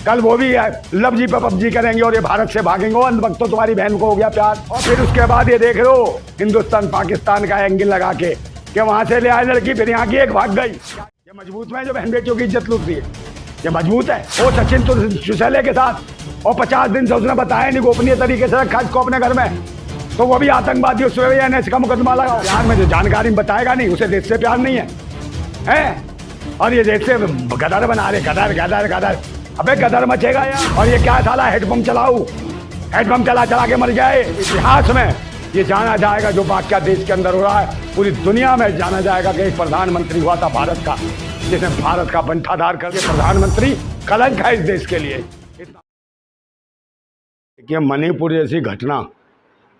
कल वो भी लव जी पे पबजी करेंगे और ये भारत से भागेंगे। अंत वक्त तो तुम्हारी बहन को हो गया प्यार, और फिर उसके बाद ये देख लो हिंदुस्तान पाकिस्तान का एंगल लगा के कि वहां से ले आए लड़की, फिर यहाँ की एक भाग गई। ये मजबूत में जो बहन बेटियों की इज्जत लूट रही है, ये मजबूत है। वो सचिन सुशैले के साथ और 50 दिन से उसने बताया नहीं, गोपनीय तरीके से रखा इसको अपने घर में, तो वो भी आतंकवादी उस NS का मुकदमा लगाओ। बिहार में जो जानकारी बताएगा नहीं उसे देश से प्यार नहीं है? और ये देश से गदर बना रहे, गदर गदर गदर। अबे गदर मचेगा यार। और ये क्या साला हेडपम्प चलाऊ, हेडपम्प चला चला के मर जाए। इतिहास में ये जाना जाएगा जो वाकया देश के अंदर हो रहा है, पूरी दुनिया में जाना जाएगा कि एक प्रधानमंत्री हुआ था भारत का, जिसने भारत का बंटाधार करके प्रधानमंत्री कलंक है इस देश के लिए। देखिए मणिपुर जैसी घटना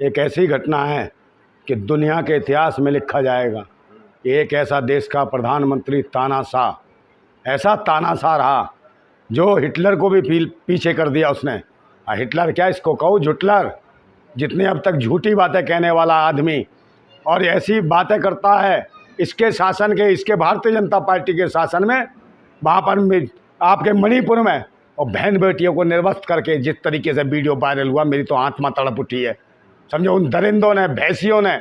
एक ऐसी घटना है कि दुनिया के इतिहास में लिखा जाएगा कि एक ऐसा देश का प्रधानमंत्री तानाशाह, ऐसा तानाशाह रहा जो हिटलर को भी पीछे कर दिया उसने। हिटलर क्या इसको कहो, झुटलर, जितने अब तक झूठी बातें कहने वाला आदमी और ऐसी बातें करता है इसके शासन के, इसके भारतीय जनता पार्टी के शासन में, वहाँ पर आपके मणिपुर में, और बहन बेटियों को निर्वस्त करके जिस तरीके से वीडियो वायरल हुआ, मेरी तो आत्मा तड़प उठी है। समझो उन दरिंदों ने, भैंसियों ने,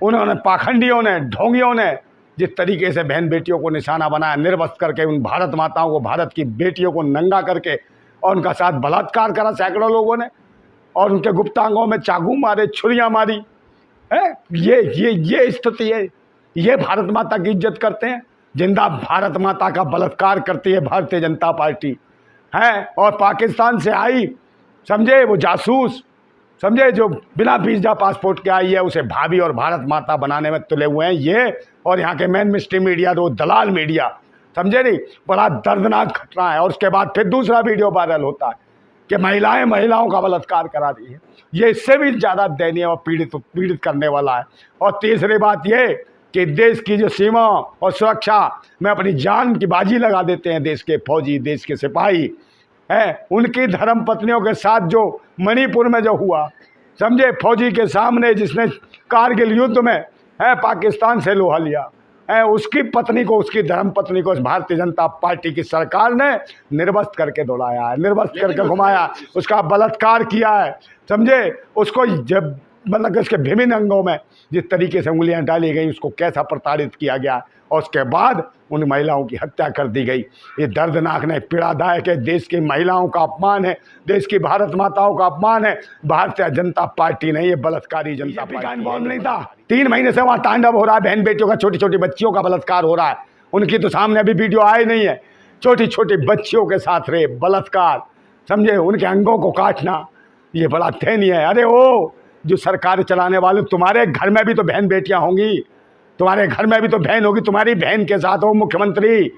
उन्होंने पाखंडियों ने, ढोंगियों ने जिस तरीके से बहन बेटियों को निशाना बनाया, निर्वस्त करके उन भारत माताओं को, भारत की बेटियों को नंगा करके और उनका साथ बलात्कार करा सैकड़ों लोगों ने, और उनके गुप्तांगों में चाकू मारे, छुरियां मारी है। ये स्थिति है। ये भारत माता की इज्जत करते हैं? जिंदा भारत माता का बलात्कार करती है भारतीय जनता पार्टी है। और पाकिस्तान से आई, समझे, वो जासूस, समझे, जो बिना वीजा पासपोर्ट के आई है, उसे भाभी और भारत माता बनाने में तुले हुए हैं ये और यहाँ के मेन स्ट्रीम मीडिया, जो दलाल मीडिया, समझे नहीं। बड़ा दर्दनाक घटना है। और उसके बाद फिर दूसरा वीडियो वायरल होता है कि महिलाओं का बलात्कार करा रही है। ये इससे भी ज़्यादा दयनीय और पीड़ित करने वाला है। और तीसरी बात ये कि देश की जो सीमा और सुरक्षा में अपनी जान की बाजी लगा देते हैं देश के फौजी, देश के सिपाही है। उनकी धर्म पत्नियों के साथ जो मणिपुर में जो हुआ, समझे, फौजी के सामने जिसने कारगिल युद्ध में पाकिस्तान से लोहा लिया है, उसकी पत्नी को, उसकी धर्म पत्नी को भारतीय जनता पार्टी की सरकार ने निर्वस्त करके दौड़ाया है, निर्वस्त करके घुमाया, उसका बलात्कार किया है, समझे। उसको जब मतलब उसके विभिन्न अंगों में जिस तरीके से उंगलियां डाली गई, उसको कैसा प्रताड़ित किया गया, और उसके बाद उन महिलाओं की हत्या कर दी गई। ये दर्दनाक नहीं, पीड़ादायक है। देश की महिलाओं का अपमान है, देश की भारत माताओं का अपमान है। भारतीय जनता पार्टी नहीं, ये बलात्कारी जनता पार्टी नहीं था। 3 महीने से वहाँ तांडव हो रहा है, बहन बेटियों का, छोटी छोटी बच्चियों का बलात्कार हो रहा है। उनकी तो सामने अभी वीडियो आए नहीं है। छोटी छोटी बच्चियों के साथ रे बलात्कार, समझे, उनके अंगों को काटना, ये बड़ा दयनीय है। अरे वो जो सरकार चलाने वाले, तुम्हारे घर में भी तो बहन बेटियां होंगी, तुम्हारे घर में भी तो बहन होगी, तुम्हारी बहन के साथ हो मुख्यमंत्री,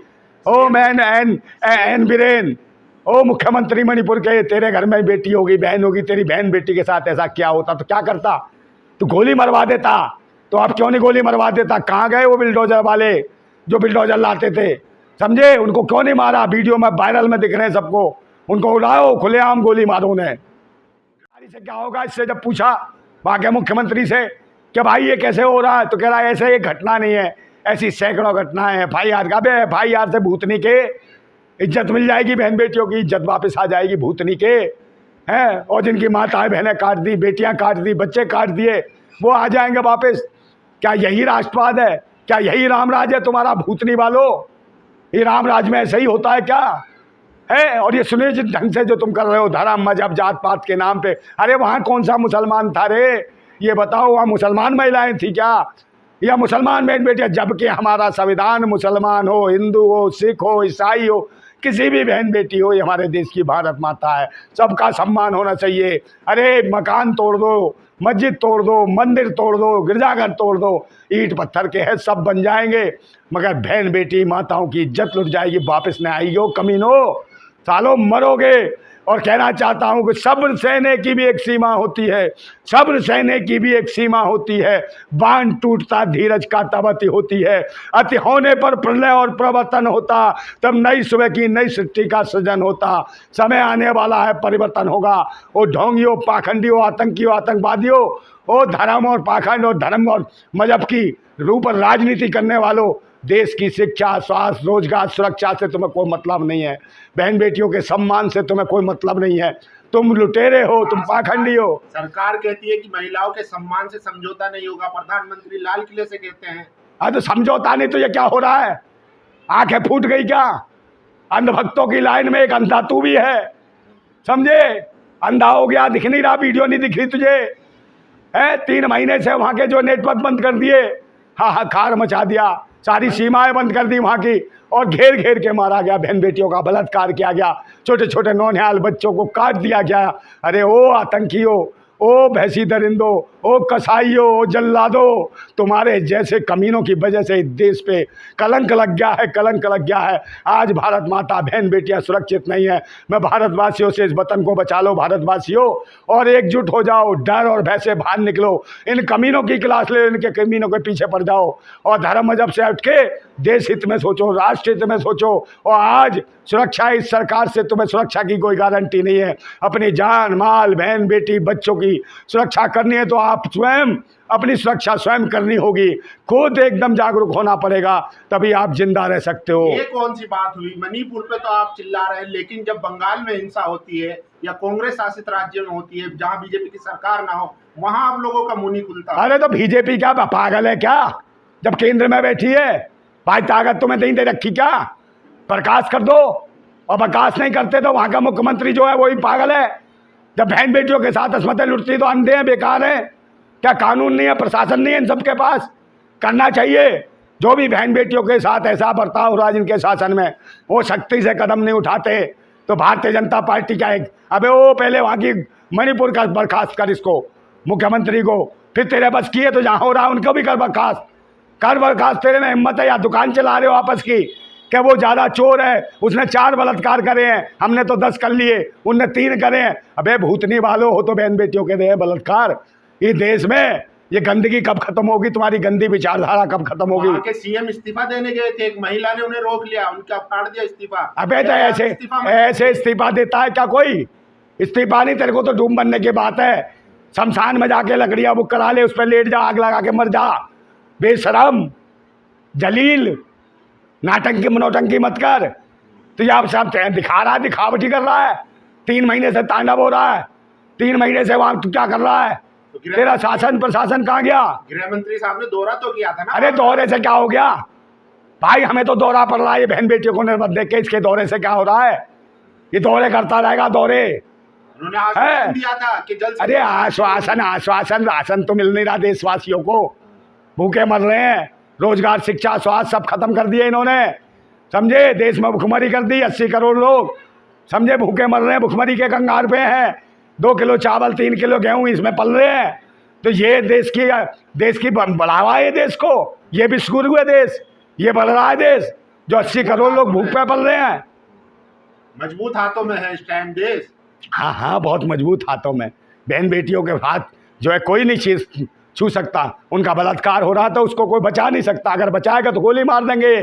ओ मैन एन बीरेन, ओ मुख्यमंत्री मणिपुर के, तेरे घर में बेटी होगी, बहन होगी, तेरी बहन बेटी के साथ ऐसा क्या होता तो क्या करता? तू गोली मरवा देता। तो आप क्यों नहीं गोली मरवा देता? कहाँ गए वो बिल्डोजर वाले जो बिल्डोजर लाते थे, समझे, उनको क्यों नहीं मारा? वीडियो में वायरल में दिख रहे हैं सबको, उनको उड़ाओ, खुलेआम गोली मारो उन्हें। से क्या होगा? इससे जब पूछा वहाँ के मुख्यमंत्री से कि भाई ये कैसे हो रहा है, तो कह रहा है ऐसे ये घटना नहीं है, ऐसी सैकड़ों घटनाएं हैं। FIR का, बे FIR से भूतनी के इज्जत मिल जाएगी, बहन बेटियों की इज्जत वापस आ जाएगी भूतनी के हैं। और जिनकी माताएं बहनें काट दी, बेटियां काट दी, बच्चे काट दिए, वो आ जाएंगे वापस। क्या यही राष्ट्रवाद है? क्या यही रामराज है तुम्हारा भूतनी वालों? ये रामराज में ऐसे ही होता है क्या है? और ये सुनियोजित ढंग से जो तुम कर रहे हो, धर्म मजहब जात पात के नाम पे, अरे वहाँ कौन सा मुसलमान था रे? ये बताओ, वहाँ मुसलमान महिलाएं थी क्या, या मुसलमान बहन बेटियां? जबकि हमारा संविधान मुसलमान हो, हिंदू हो, सिख हो, ईसाई हो, किसी भी बहन बेटी हो, ये हमारे देश की भारत माता है, सबका सम्मान होना चाहिए। अरे मकान तोड़ दो, मस्जिद तोड़ दो, मंदिर तोड़ दो, गिरजाघर तोड़ दो, ईंट पत्थर के हैं, सब बन जाएंगे, मगर बहन बेटी माताओं की इज्जत लुट जाएगी, वापस न आएगी। हो कमीनो, सालों मरोगे। और कहना चाहता हूं कि सब्र सहने की भी एक सीमा होती है, सब्र सहने की भी एक सीमा होती है। बांध टूटता धीरज का तब अति होती है, अति होने पर प्रलय और प्रवर्तन होता, तब नई सुबह की नई सृष्टि का सृजन होता। समय आने वाला है, परिवर्तन होगा। वो ढोंगियों, पाखंडियों, आतंकियों, आतंकवादियों, वो धर्म और पाखंड और धर्म और मजहब की रूप राजनीति करने वालों, देश की शिक्षा, स्वास्थ्य, रोजगार, सुरक्षा से तुम्हें कोई मतलब नहीं है। बहन बेटियों के सम्मान से तुम्हें कोई मतलब नहीं है। तुम लुटेरे हो, तुम पाखंडी हो। सरकार कहती है कि महिलाओं के सम्मान से समझौता नहीं होगा, प्रधानमंत्री लाल किले से कहते हैं। तो समझौता नहीं तो ये क्या हो रहा है? आंखें फूट गई क्या? अंधभक्तों की लाइन में एक अंधा तू भी है, समझे? अंधा हो गया, दिख नहीं रहा, वीडियो नहीं दिख रही तुझे है? 3 महीने से वहां के जो नेटवर्क बंद कर दिए, हाहाकार मचा दिया, सारी सीमाएं बंद कर दी वहां की, और घेर घेर के मारा गया, बहन बेटियों का बलात्कार किया गया, छोटे छोटे नौनिहाल बच्चों को काट दिया गया। अरे ओ आतंकियों, ओ भैंसी दरिंदो, ओ कसाईयों, ओ जल्लादो, तुम्हारे जैसे कमीनों की वजह से इस देश पे कलंक लग गया है, कलंक लग गया है। आज भारत माता, बहन बेटियां सुरक्षित नहीं है। मैं भारतवासियों से इस वतन को बचा लो भारतवासियों, और एकजुट हो जाओ, डर और भय से बाहर निकलो, इन कमीनों की क्लास ले, इनके कमीनों के पीछे पड़ जाओ, और धर्म मजहब से उठ के देश हित में सोचो, राष्ट्र हित में सोचो। और आज सुरक्षा, इस सरकार से तुम्हें सुरक्षा की कोई गारंटी नहीं है। अपनी जान माल, बहन बेटी बच्चों की सुरक्षा करनी है तो आप स्वयं अपनी सुरक्षा स्वयं करनी होगी, खुद एकदम जागरूक होना पड़ेगा, तभी आप जिंदा रह सकते हो। ये कौन सी बात हुई? मणिपुर पे तो आप चिल्ला रहे हैं, लेकिन जब बंगाल में हिंसा होती है या कांग्रेस शासित राज्यों में होती है जहां बीजेपी की सरकार ना हो, वहां आप लोगों का मुंह नहीं खुलता। अरे तो बीजेपी क्या पागल है क्या? जब केंद्र में बैठी है, भाई ताकत तुम्हें नहीं दे रखी क्या? बर्खास्त कर दो, और बर्खास्त नहीं करते तो वहां का मुख्यमंत्री जो है वही पागल है। जब बहन बेटियों के साथ अस्मतें लुटती तो अंधे हैं, बेकार हैं क्या? कानून नहीं है, प्रशासन नहीं है इन सबके पास? करना चाहिए। जो भी बहन बेटियों के साथ ऐसा बर्ताव हो रहा है जिनके शासन में, वो सख्ती से कदम नहीं उठाते तो भारतीय जनता पार्टी का एक, अबे वो पहले वहाँ की मणिपुर का बर्खास्त कर, इसको मुख्यमंत्री को, फिर तेरे बस किए तो जहाँ हो रहा है उनको भी कर बर्खास्त, कर बर्खास्त। तेरे में हिम्मत है? या दुकान चला रहे हो आपस की, क्या वो ज़्यादा चोर है, उसने 4 बलात्कार करे हैं, हमने तो 10 कर लिए, उनने 3 करे हैं। अबे भूतनी वालों हो तो बहन बेटियों के रहे बलात्कार। ये देश में ये गंदगी कब खत्म होगी? तुम्हारी गंदी विचारधारा कब खत्म होगी? वहाँ के सीएम इस्तीफा देने गए थे, एक महिला ने उन्हें रोक लिया, उनका फाड़ दिया इस्तीफा। अबे तो ऐसे इस्तीफा देता है क्या कोई? इस्तीफा नहीं, तेरे को तो डूम बनने की बात है। शमशान में जाके लकड़ियां बुक करा ले, उस पर लेट जा, आग लगा के मर जा। बेशरम, जलील, नाटंकी मनोटंकी मत कर। तो ये आप सब दिखा रहा है, दिखावटी कर रहा है। 3 महीने से तांडव हो रहा है, 3 महीने से वहां तू क्या कर रहा है? तो तेरा शासन प्रशासन कहाँ गया? गृह मंत्री साहब ने दौरा तो किया था ना। अरे दौरे से क्या हो गया भाई? हमें तो दौरा पड़ रहा है, ये बहन बेटियों को निर्मत देख के, इसके दौरे से क्या हो रहा है? ये दौरे करता रहेगा, दौरे। उन्होंने आश्वासन दिया था कि जल्द। अरे आश्वासन आश्वासन राशन तो मिल नहीं रहा देशवासियों को, भूखे मर रहे हैं। रोजगार, शिक्षा, स्वास्थ्य सब खत्म कर दिए इन्होंने, समझे? देश में भुखमरी कर दी, 80 करोड़ लोग, समझे, भूखे मर रहे हैं, भुखमरी के कंगार पे हैं। 2 किलो चावल, 3 किलो गेहूं इसमें पल रहे हैं। तो ये देश की बढ़ावा है देश को, ये बिस्कुट हुए देश, ये बढ़ रहा है देश, जो 80 करोड़ लोग भूख पे पल रहे हैं। मजबूत हाथों में है इस टाइम देश। हाँ, बहुत मजबूत हाथों में। बहन बेटियों के हाथ जो है कोई नहीं छू सकता। उनका बलात्कार हो रहा था, उसको कोई बचा नहीं सकता, अगर बचाएगा तो गोली मार देंगे।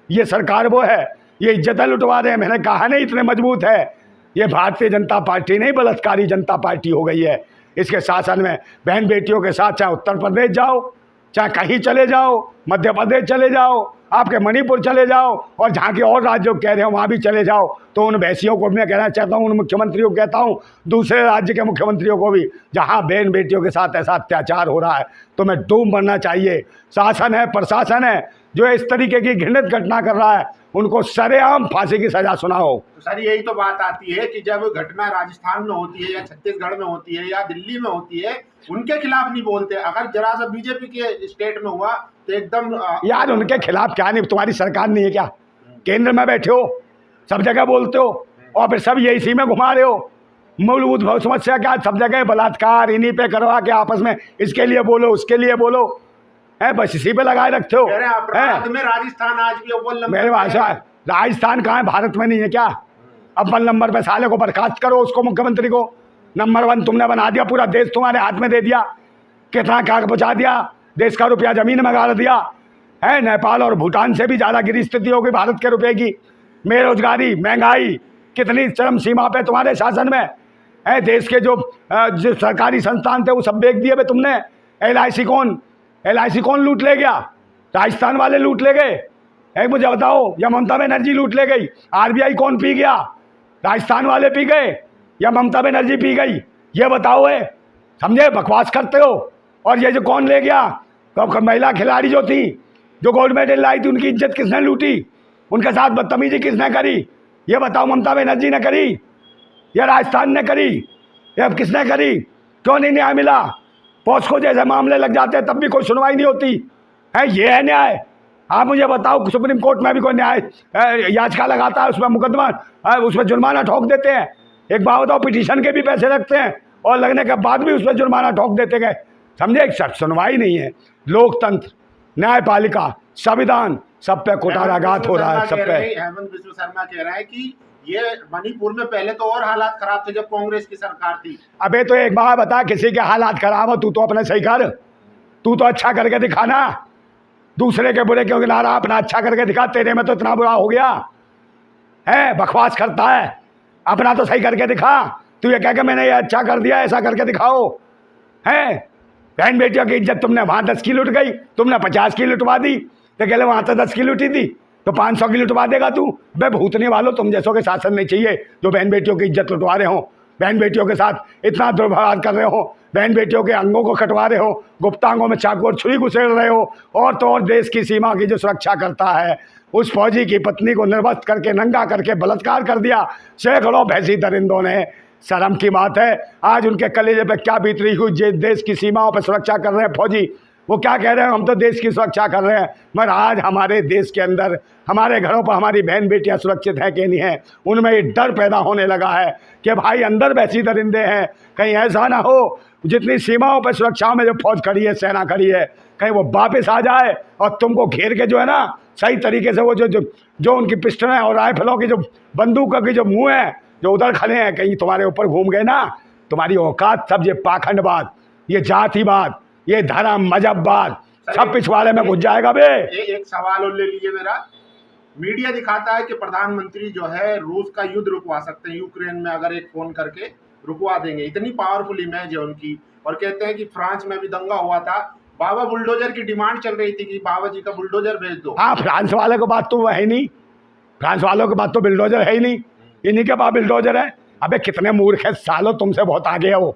ये सरकार वो है, ये इज्जतें लुटवा रहे हैं। मैंने कहा नहीं इतने मजबूत है। ये भारतीय जनता पार्टी नहीं, बलात्कारी जनता पार्टी हो गई है इसके शासन में। बहन बेटियों के साथ चाहे उत्तर प्रदेश जाओ, चाहे कहीं चले जाओ, मध्य प्रदेश चले जाओ, आपके मणिपुर चले जाओ, और जहाँ के और राज्यों कह रहे हो वहाँ भी चले जाओ, तो उन भैंसियों को मैं कहना चाहता हूँ, उन मुख्यमंत्रियों को कहता हूँ, दूसरे राज्य के मुख्यमंत्रियों को भी, जहाँ बहन बेटियों के साथ ऐसा अत्याचार हो रहा है तो मैं डूब मरना चाहिए। शासन है, प्रशासन है, जो इस तरीके की घृणित घटना कर रहा है, उनको सरेआम फांसी की सजा सुनाओ। तो सर यही तो बात आती है कि जब घटना राजस्थान में होती है या छत्तीसगढ़ में होती है या दिल्ली में होती है, उनके खिलाफ नहीं बोलते। अगर जरा सा बीजेपी के स्टेट में हुआ तो एकदम यार उनके खिलाफ क्या नहीं, तुम्हारी सरकार नहीं है क्या? केंद्र में बैठे हो, सब जगह बोलते हो, और फिर सब ये इसी में घुमा रहे हो। मूलभूत समस्या क्या? सब जगह बलात्कार इन्हीं पे करवा के आपस में इसके लिए बोलो, उसके लिए बोलो, है बस इसी पे लगाए रखते हो। अपराध में राजस्थान आज भी अव्वल नंबर। मेरे भाषा राजस्थान कहाँ है? भारत में नहीं है क्या? अव्वल नंबर पे साले को बर्खास्त करो, उसको मुख्यमंत्री को नंबर 1 तुमने बना दिया, पूरा देश तुम्हारे हाथ में दे दिया। कितना क्या पहुँचा दिया, देश का रुपया जमीन में गाड़ दिया है। नेपाल और भूटान से भी ज़्यादा गिरी स्थिति होगी भारत के रुपये की। बेरोजगारी, महंगाई कितनी चरम सीमा पे तुम्हारे शासन में है। देश के जो सरकारी संस्थान थे वो सब बेच दिए तुमने। LIC कौन लूट ले गया? राजस्थान वाले लूट ले गए। एक मुझे बताओ, या ममता बनर्जी लूट ले गई? आरबीआई कौन पी गया? राजस्थान वाले पी गए या ममता बनर्जी पी गई? ये बताओ है, समझे? बकवास करते हो। और ये जो कौन ले गया, तो महिला खिलाड़ी जो थी, जो गोल्ड मेडल लाई थी, उनकी इज्जत किसने लूटी? उनके साथ बदतमीजी किसने करी? ये बताओ, ममता बनर्जी ने करी या राजस्थान ने करी या किसने करी? क्यों नहीं न्याय मिला? पॉस्को जैसे मामले लग जाते हैं तब भी कोई सुनवाई नहीं होती है। ये है न्याय? आप मुझे बताओ, सुप्रीम कोर्ट में भी कोई न्याय याचिका लगाता है, उसमें मुकदमा, उसमें जुर्माना ठोक देते हैं। एक बात बताओ, पिटीशन के भी पैसे लगते हैं और लगने के बाद भी उसमें जुर्माना ठोक देते गए। समझे? सुनवाई नहीं है। लोकतंत्र, न्यायपालिका, संविधान, सब पे कुठाराघात हो रहा है, सब पे। हेमंत बिस्व शर्मा कह रहा है कि ये मणिपुर में पहले तो और हालात खराब थे जब कांग्रेस की सरकार थी। अबे तो एक बात बता, किसी के हालात खराब हो, तू तो अपने सही कर, तू तो अच्छा करके दिखाना। दूसरे के बुरे क्यों गिना रहा? अपना अच्छा करके दिखा। तेरे में तो इतना बुरा हो गया है, बकवास करता है। अपना तो सही करके दिखा। तू ये कह के मैंने ये अच्छा कर दिया, ऐसा करके दिखाओ। है बहन बेटियों की इज्जत तुमने वहां 10 की लुट गई, तुमने 50 की लुटवा दी, तो कहले वहां तो 10 की लुटी थी, तो 500 की लुटवा देगा तू? बे भूतने वालों, तुम जैसों के शासन नहीं चाहिए जो बहन बेटियों की इज्जत लुटवा रहे हो, बहन बेटियों के साथ इतना दुर्व्यवहार कर रहे हो, बहन बेटियों के अंगों को कटवा रहे हो, गुप्तांगों में चाकू और छुरी घुसेड़ रहे हो, और तो और देश की सीमा की जो सुरक्षा करता है उस फौजी की पत्नी को निर्वस्त्र करके, नंगा करके बलात्कार कर दिया सैकड़ों भैंसी दरिंदों ने। शर्म की बात है। आज उनके कलेजे पे क्या बीत रही हुई, देश की सीमाओं पर सुरक्षा कर रहे हैं फौजी, वो क्या कह रहे हैं? हम तो देश की सुरक्षा कर रहे हैं। मगर आज हमारे देश के अंदर, हमारे घरों पर हमारी बहन बेटियां सुरक्षित हैं कि नहीं है, उनमें ये डर पैदा होने लगा है कि भाई अंदर वैसी दरिंदे हैं, कहीं ऐसा ना हो जितनी सीमाओं पर सुरक्षा में जो फौज खड़ी है, सेना खड़ी है, कहीं वो वापस आ जाए और तुमको घेर के जो है ना सही तरीके से वो जो उनकी पिस्टलें और राइफलों की जो बंदूकों की जो मुँह है जो उधर खड़े हैं, कहीं तुम्हारे ऊपर घूम गए ना, तुम्हारी औकात सब ये पाखंडवाद, ये जातिवाद, ये धर्म मजहबवाद सब पिछवाड़े में घुस जाएगा बे। एक सवाल और ले लीजिए मेरा। मीडिया दिखाता है कि प्रधानमंत्री जो है रूस का युद्ध रुकवा सकते हैं, यूक्रेन में अगर एक फोन करके रुकवा देंगे, इतनी पावरफुल इमेज है उनकी। और कहते हैं कि फ्रांस में भी दंगा हुआ था, बाबा बुलडोजर की डिमांड चल रही थी कि बाबा जी का बुलडोजर भेज दो। हाँ, फ्रांस वाले को बात तो वो है नहीं, फ्रांस वालों के बात तो बुलडोजर है ही नहीं, इन्हीं के पास बुलडोजर है। अबे कितने मूर्ख है सालों, तुमसे बहुत आगे है वो,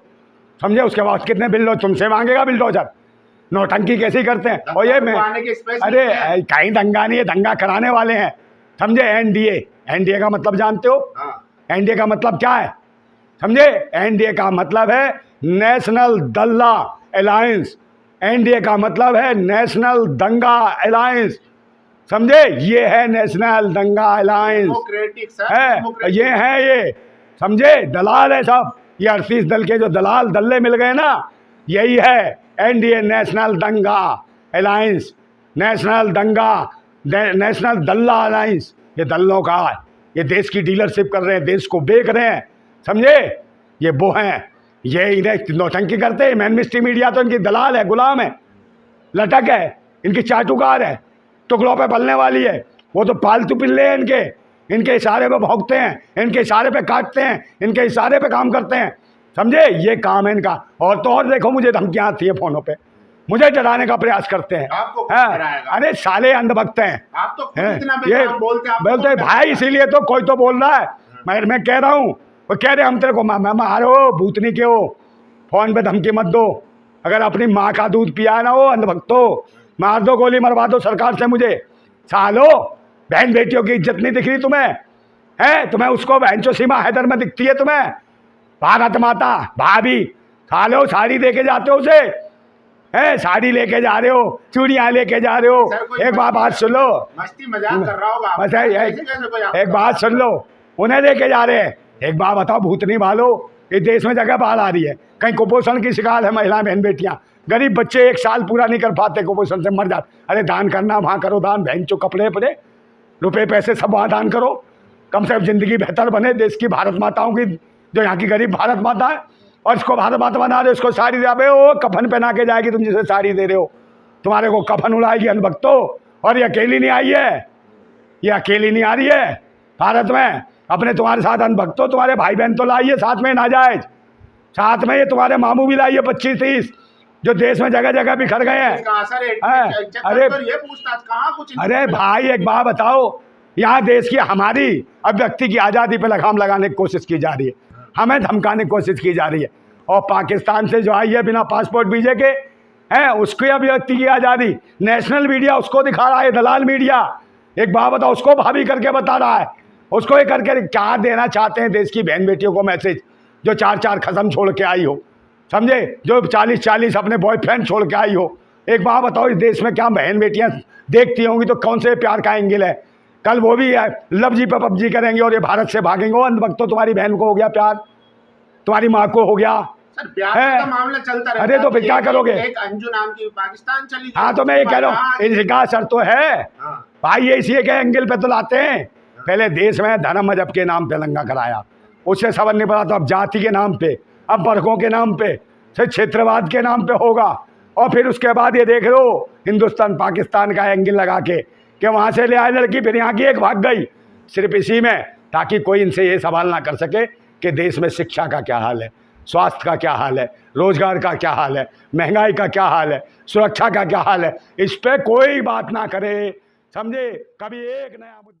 समझे? उसके बाद कितने बिल्डोजर तुमसे मांगेगा बुलडोजर? नौटंकी कैसी करते हैं? और ये मैं, अरे कहीं दंगा नहीं है, दंगा कराने वाले हैं, समझे? एनडीए, एनडीए का मतलब जानते हो? एनडीए का मतलब क्या है, समझे? एनडीए का मतलब है नेशनल दल्ला अलायंस, एनडीए का मतलब है नेशनल दंगा अलायंस, समझे? ये है नेशनल दंगा अलायंस है, ये है, ये समझे? दलाल है सब, ये 38 दल के जो दलाल दल्ले मिल गए ना, यही है एनडीए, नेशनल दंगा अलायंस, नेशनल दंगा, नेशनल दल्ला अलायंस। ये दल्लों का, ये देश की डीलरशिप कर रहे हैं, देश को बेच रहे हैं, समझे? ये वो हैं, ये इन्हें नौटंकी करते हैं। मैनमिस्ट्री मीडिया तो इनकी दलाल है, गुलाम है, लटक है, इनकी चाटुकार है, टुकड़ों पे पलने वाली है। वो तो पालतू पिल्ले हैं इनके इशारे पे भौंकते हैं, इनके इशारे पे काटते हैं, इनके इशारे पे काम करते हैं, समझे? ये काम है इनका। और तो और देखो, मुझे धमकियाँ आती है फोनों पे, मुझे डराने का प्रयास करते हैं। अरे साले अंधभक्त हैं, आप तो ये बोलते भाई, इसीलिए तो कोई तो बोल रहा है, मगर मैं कह रहा हूँ, वो कह रहे हम तेरे को मारो, भूतनी के हो, फोन पे धमकी मत दो। अगर अपनी माँ का दूध पिया ना हो अंधभक्तो, मार दो, गोली मरवा दो सरकार से मुझे। सालो, बहन बेटियों की इज्जत नहीं दिख रही तुम्हें? है तुम्हें उसको बहनचो सीमा हैदर में दिखती है तुम्हें? भारत माता भाभी, सालो साड़ी दे के जाते हो उसे, है साड़ी लेके जा रहे हो, चूड़ियाँ लेके जा रहे हो। एक बात सुन लो, मस्ती मजाक कर रहा होगा, बस एक बात सुन लो, उन्हें लेके जा रहे हैं। एक बात बताओ भूतनी वालों, इस देश में जगह बाढ़ आ रही है, कहीं कुपोषण की शिकार है महिला बहन बेटियाँ, गरीब बच्चे 1 साल पूरा नहीं कर पाते, कुपोषण से मर जाते। अरे दान करना वहाँ करो दान, बहन चो कपड़े पड़े, रुपए पैसे सब वहाँ दान करो, कम से कम जिंदगी बेहतर बने देश की, भारत माताओं की, जो यहाँ की गरीब भारत माता है। और इसको भारत माता बना रहे हो, उसको साड़ी दे, वो कफन पहना के जाएगी, तुम जिसे साड़ी दे रहे हो, तुम्हारे को कफन उड़ाएगी अनभक्तो। और ये अकेली नहीं आई है, ये अकेली नहीं आ रही है भारत में, अपने तुम्हारे साथ अनभक्तो, तुम्हारे भाई बहन तो लाइए साथ में, नाजायज साथ में, ये तुम्हारे मामू भी लाइए 25-30, जो देश में जगह जगह बिखर गए हैं। इसका असर है। अरे ये पूछताछ कहाँ कुछ। अरे भाई एक बात बताओ, यहाँ देश की हमारी अभिव्यक्ति की आज़ादी पे लगाम लगाने की कोशिश की जा रही है, हमें धमकाने की कोशिश की जा रही है। और पाकिस्तान से जो आई है बिना पासपोर्ट वीजे के है, उसकी अभिव्यक्ति की आज़ादी नेशनल मीडिया उसको दिखा रहा है, दलाल मीडिया। एक बात बताओ, उसको भाभी करके बता रहा है, उसको ये करके क्या देना चाहते हैं देश की बहन बेटियों को मैसेज, जो 4-4 खसम छोड़ के आई हो, समझे, जो 40-40 अपने बॉयफ्रेंड छोड़ के आई हो। एक बात बताओ, इस देश में क्या बहन बेटियां देखती होंगी तो कौन से प्यार का एंगल है? कल वो भी लव जी पे पबजी करेंगे और ये भारत से भागेंगे। अंत वक्त तो तुम्हारी बहन को हो गया प्यार, तुम्हारी माँ को हो गया सर, प्यार का मामला चलता रहता है। अरे तो फिर क्या करोगे? एक अंजू नाम की पाकिस्तान चली गई। हाँ तो मैं ये कह रहा हूँ, इसका असर तो है भाई, ये इसी के एंगल पे तो लाते हैं। पहले देश में धर्म मजहब के नाम पे दंगा कराया, उससे सबर नहीं पड़ा, तो अब जाति के नाम पे, अब वर्गों के नाम पे, सिर्फ क्षेत्रवाद के नाम पे होगा। और फिर उसके बाद ये देख लो हिंदुस्तान पाकिस्तान का एंगल लगा के कि वहाँ से ले आए लड़की, फिर यहाँ की एक भाग गई, सिर्फ इसी में, ताकि कोई इनसे ये सवाल ना कर सके कि देश में शिक्षा का क्या हाल है, स्वास्थ्य का क्या हाल है, रोजगार का क्या हाल है, महंगाई का क्या हाल है, सुरक्षा का क्या हाल है। इस पर कोई बात ना करे, समझे। कभी एक नया मुद्दा